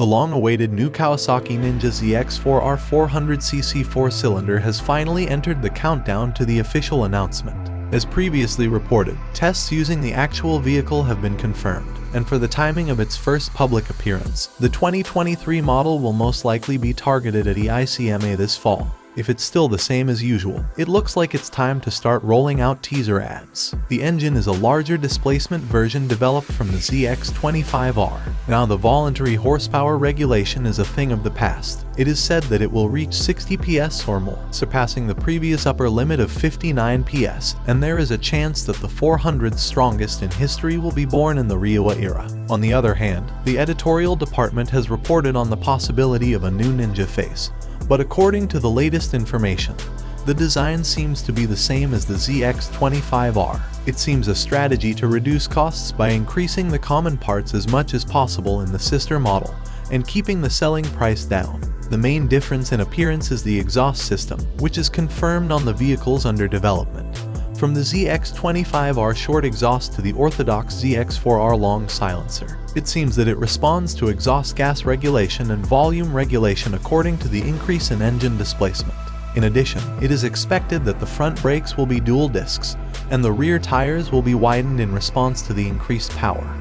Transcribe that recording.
The long-awaited new Kawasaki Ninja ZX4R 400cc 4-cylinder has finally entered the countdown to the official announcement. As previously reported, tests using the actual vehicle have been confirmed, and for the timing of its first public appearance, the 2023 model will most likely be targeted at EICMA this fall. If it's still the same as usual, it looks like it's time to start rolling out teaser ads. The engine is a larger displacement version developed from the ZX4R. Now the voluntary horsepower regulation is a thing of the past. It is said that it will reach 60 PS or more, surpassing the previous upper limit of 59 PS, and there is a chance that the 400's strongest in history will be born in the Reiwa era. On the other hand, the editorial department has reported on the possibility of a new Ninja face. But according to the latest information, the design seems to be the same as the ZX4R. It seems a strategy to reduce costs by increasing the common parts as much as possible in the sister model and keeping the selling price down. The main difference in appearance is the exhaust system, which is confirmed on the vehicles under development. From the ZX4R short exhaust to the orthodox ZX4R long silencer, it seems that it responds to exhaust gas regulation and volume regulation according to the increase in engine displacement. In addition, it is expected that the front brakes will be dual discs, and the rear tires will be widened in response to the increased power.